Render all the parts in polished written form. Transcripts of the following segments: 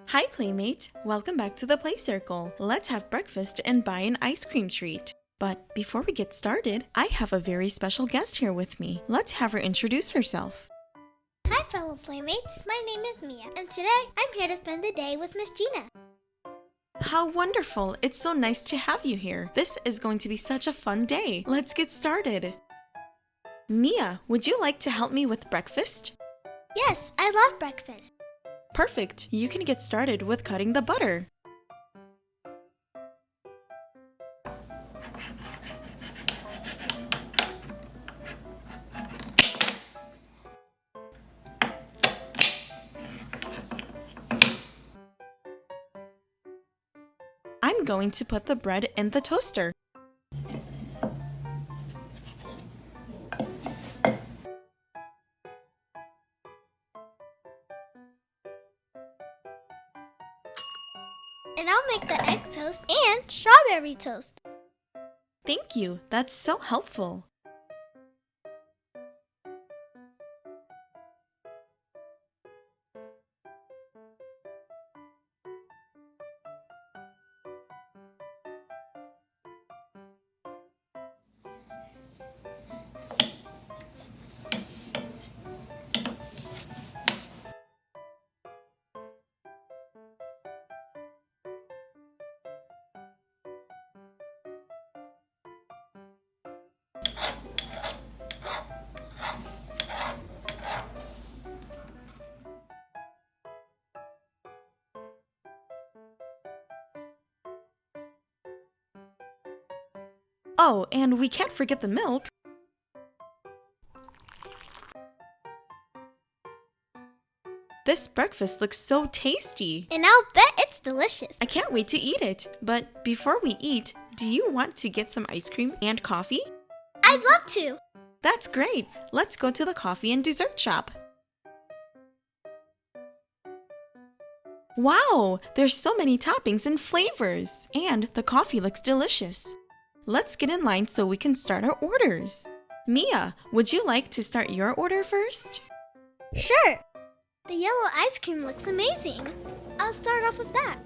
Hi Playmate, welcome back to the Play Circle. Let's have breakfast and buy an ice cream treat. But before we get started, I have a very special guest here with me. Let's have her introduce herself. Hi fellow Playmates, my name is Mia, and today I'm here to spend the day with Miss Gina. How wonderful! It's so nice to have you here. This is going to be such a fun day. Let's get started. Mia, would you like to help me with breakfast? Yes, I love breakfast. Perfect. You can get started with cutting the butter. I'm going to put the bread in the toaster. And I'll make the egg toast and strawberry toast. Thank you. That's so helpful. Oh, and we can't forget the milk. This breakfast looks so tasty. And I'll bet it's delicious. I can't wait to eat it. But before we eat, do you want to get some ice cream and coffee? I'd love to. That's great. Let's go to the coffee and dessert shop. Wow, there's so many toppings and flavors. And the coffee looks delicious. Let's get in line so we can start our orders. Mia, would you like to start your order first? Sure. The yellow ice cream looks amazing. I'll start off with that.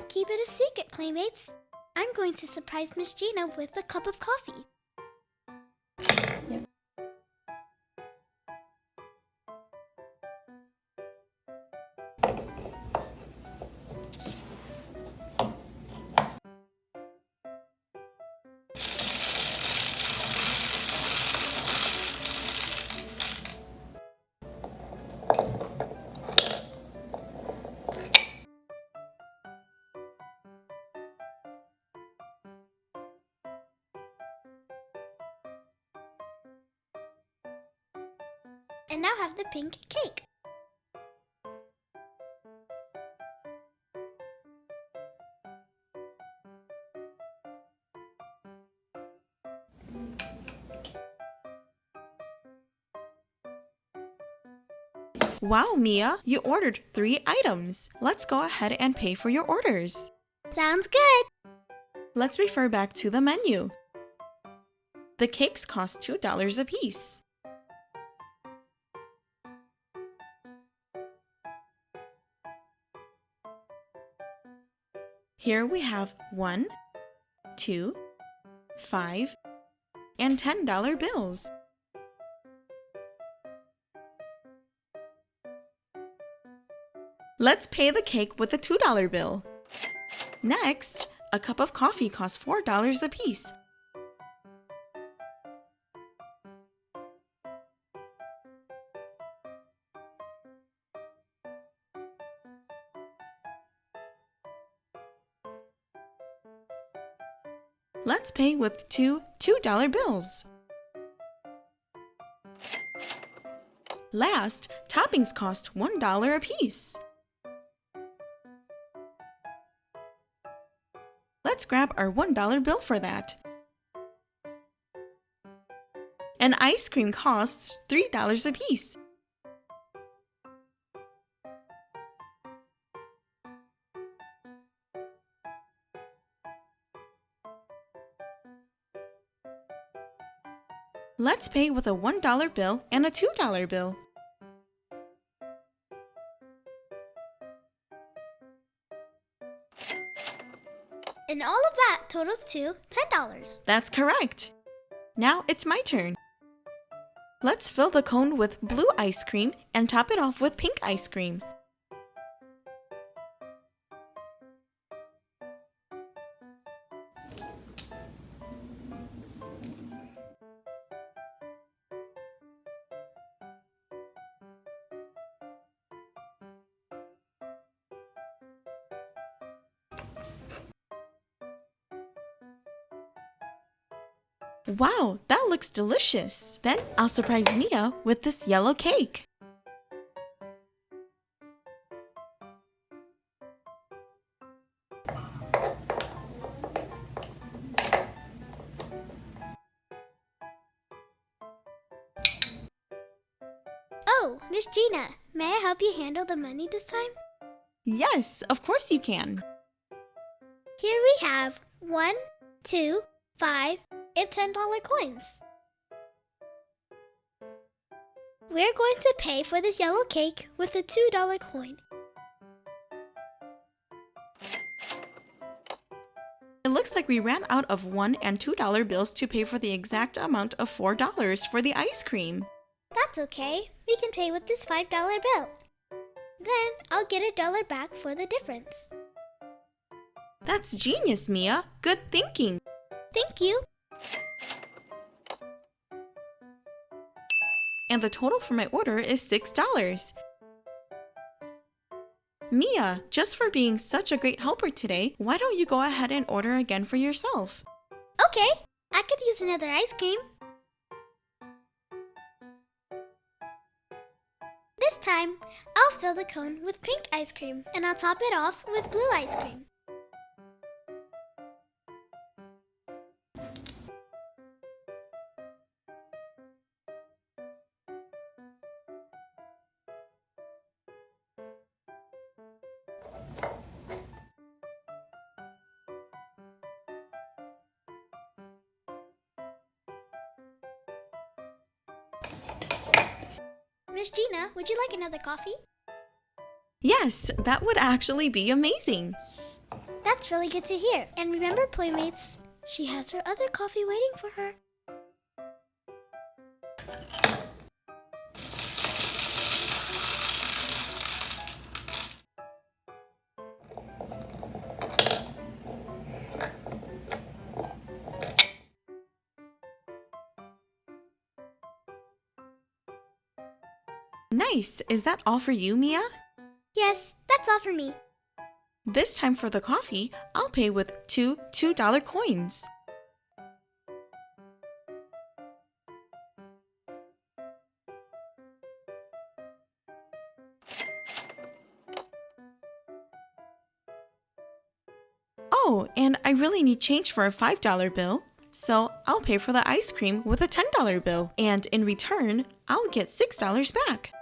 Keep it a secret, Playmates. I'm going to surprise Miss Gina with a cup of coffee. And now have the pink cake. Wow, Mia, you ordered 3 items. Let's go ahead and pay for your orders. Sounds good. Let's refer back to the menu. The cakes cost $2 a piece. Here we have 1, 2, 5, and $10 bills. Let's pay the cake with a $2 bill. Next, a cup of coffee costs $4 a piece. Let's pay with two $2 bills. Last, toppings cost $1 a piece. Let's grab our $1 bill for that. and ice cream costs $3 a piece. Let's pay with a $1 bill and a $2 bill. And all of that totals to $10. That's correct. Now it's my turn. Let's fill the cone with blue ice cream and top it off with pink ice cream. Wow, that looks delicious. Then I'll surprise Mia with this yellow cake. Oh, Miss Gina, may I help you handle the money this time? Yes, of course you can. Here we have 1, 2, 5, and $10 coins. We're going to pay for this yellow cake with a $2 coin. It looks like we ran out of $1 and $2 bills to pay for the exact amount of $4 for the ice cream. That's okay. We can pay with this $5 bill. Then I'll get $1 back for the difference. That's genius, Mia. Good thinking. Thank you. And the total for my order is $6. Mia, just for being such a great helper today, why don't you go ahead and order again for yourself? Okay, I could use another ice cream. This time, I'll fill the cone with pink ice cream and I'll top it off with blue ice cream. Miss Gina, would you like another coffee? Yes, that would actually be amazing. That's really good to hear. And remember, Playmates, she has her other coffee waiting for her. Nice. Is that all for you, Mia? Yes, that's all for me. This time for the coffee, I'll pay with two $2 coins. Oh, and I really need change for a $5 bill, so I'll pay for the ice cream with a $10 bill, and in return, I'll get $6 back.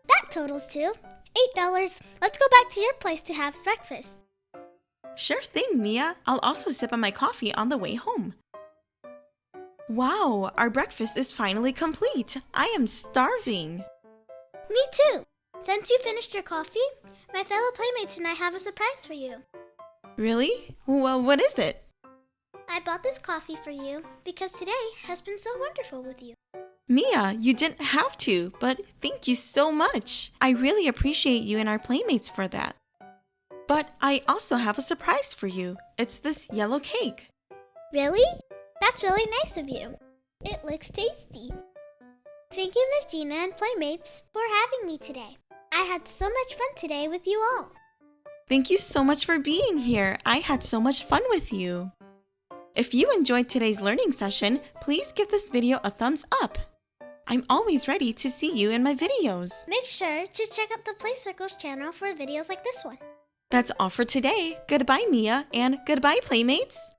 That totals to $8. Let's go back to your place to have breakfast. Sure thing, Mia. I'll also sip on my coffee on the way home. Wow, our breakfast is finally complete. I am starving. Me too. Since you finished your coffee, my fellow Playmates and I have a surprise for you. Really? Well, what is it? I bought this coffee for you because today has been so wonderful with you. Mia, you didn't have to, but thank you so much. I really appreciate you and our Playmates for that. But I also have a surprise for you. It's this yellow cake. Really? That's really nice of you. It looks tasty. Thank you, Miss Gina and Playmates, for having me today. I had so much fun today with you all. Thank you so much for being here. I had so much fun with you. If you enjoyed today's learning session, please give this video a thumbs up. I'm always ready to see you in my videos. Make sure to check out the Play Circles channel for videos like this one. That's all for today. Goodbye, Mia, and goodbye, Playmates.